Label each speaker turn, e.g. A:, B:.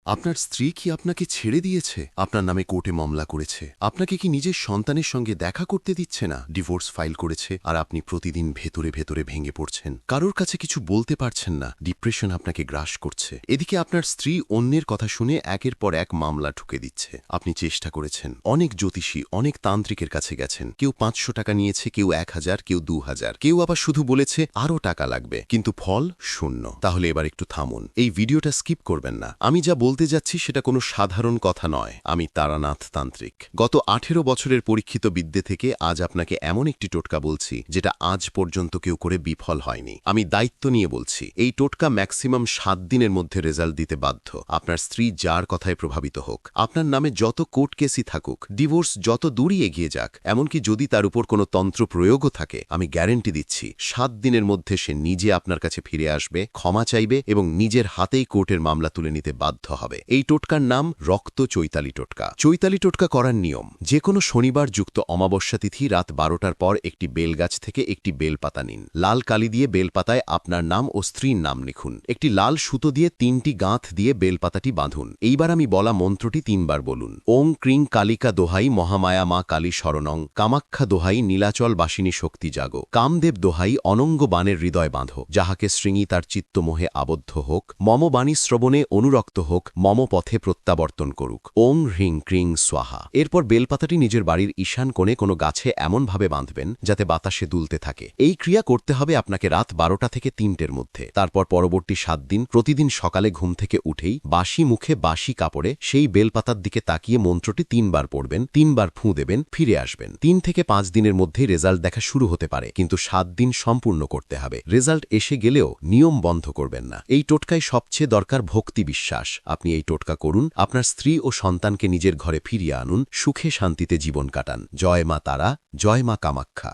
A: আপনার স্ত্রী কি আপনাকে ছেড়ে দিয়েছে? আপনার নামে কোর্টে মামলা করেছে? আপনাকে কি নিজের সন্তানের সঙ্গে দেখা করতে দিচ্ছে না? ডিভোর্স ফাইল করেছে আর আপনি প্রতিদিন ভেতরে ভেতরে ভেঙে পড়ছেন। কারোর কাছে কিছু বলতে পারছেন না। ডিপ্রেশন আপনাকে গ্রাস করছে। এদিকে আপনার স্ত্রী অন্যের কথা শুনে একের পর এক মামলা ঠুকে দিচ্ছে। আপনি চেষ্টা করেছেন, অনেক জ্যোতিষী, অনেক তান্ত্রিকের কাছে গেছেন। কেউ ৫০০ টাকা নিয়েছে, কেউ ১,০০০, কেউ ২,০০০, কেউ আবার শুধু বলেছে আরও টাকা লাগবে, কিন্তু ফল শূন্য। তাহলে এবার একটু থামুন, এই ভিডিওটা স্কিপ করবেন না। আমি যা বলতে যাচ্ছি সেটা কোনো সাধারণ কথা নয়। আমি তারানাথ তান্ত্রিক। গত ১৮ বছরের পরীক্ষিত বিদ্যে থেকে আজ আপনাকে এমন একটি টোটকা বলছি যেটা আজ পর্যন্ত কেউ করে বিফল হয়নি। আমি দায়িত্ব নিয়ে বলছি, এই টোটকা ম্যাক্সিমাম ৭ দিনের মধ্যে রেজাল্ট দিতে বাধ্য। আপনার স্ত্রী যার কথায় প্রভাবিত হোক, আপনার নামে যত কোর্ট কেসই থাকুক, ডিভোর্স যত দূরই এগিয়ে যাক, এমনকি যদি তার উপর কোনো তন্ত্র প্রয়োগও থাকে, আমি গ্যারেন্টি দিচ্ছি ৭ দিনের মধ্যে সে নিজে আপনার কাছে ফিরে আসবে, ক্ষমা চাইবে এবং নিজের হাতেই কোর্টের মামলা তুলে নিতে বাধ্য হবে। এই টোটকার নাম রক্ত চৈতালি টোটকা। চৈতালি টোটকা করার নিয়ম: যে কোনো শনিবার যুক্ত অমাবস্যা তিথি রাত ১২টার পর একটি বেলগাছ থেকে একটি বেলপাতা নিন। লাল কালি দিয়ে বেলপাতায় আপনার নাম ও স্ত্রীর নাম লিখুন। একটি লাল সুতো দিয়ে ৩টি গাঁথ দিয়ে বেলপাতাটি বাঁধুন। এইবার আমি বলা মন্ত্রটি ৩ বার বলুন। ওং ক্রিং কালিকা দোহাই মহামায়া মা কালী শরণং, কামাখ্যা দোহাই নীলাচল বাসিনী শক্তি জাগো, কামদেব দোহাই অনঙ্গ বাণের হৃদয় বাঁধো, যাহাকে শৃঙ্গি তার চিত্তমোহে আবদ্ধ হোক, মম বাণী শ্রবণে অনুরক্ত হোক, মম পথে প্রত্যাবর্তন করুক। ওং হ্রিং ক্রিং স্বাহা। এরপর বেলপাতাটি নিজের বাড়ির ঈশান কোণে কোনো গাছে এমনভাবে বাঁধবেন যাতে বাতাসে দুলতে থাকে। এই ক্রিয়া করতে হবে আপনাকে রাত ১২টা থেকে ৩টের মধ্যে। তারপর পরবর্তী ৭ দিন প্রতিদিন সকালে ঘুম থেকে উঠেই বাসি মুখে বাসি কাপড়ে সেই বেলপাতার দিকে তাকিয়ে মন্ত্রটি ৩ বার পড়বেন, ৩ বার ফুঁ দেবেন, ফিরে আসবেন। ৩ থেকে ৫ দিনের মধ্যেই রেজাল্ট দেখা শুরু হতে পারে, কিন্তু ৭ দিন সম্পূর্ণ করতে হবে। রেজাল্ট এসে গেলেও নিয়ম বন্ধ করবেন না। এই টোটকায় সবচেয়ে দরকার ভক্তি বিশ্বাস। আপনি এই টোটকা করুন, আপনার স্ত্রী ও সন্তানকে নিজের ঘরে ফিরিয়ে আনুন, সুখে শান্তিতে জীবন কাটান। জয় মা তারা, জয় মা কামাখ্যা।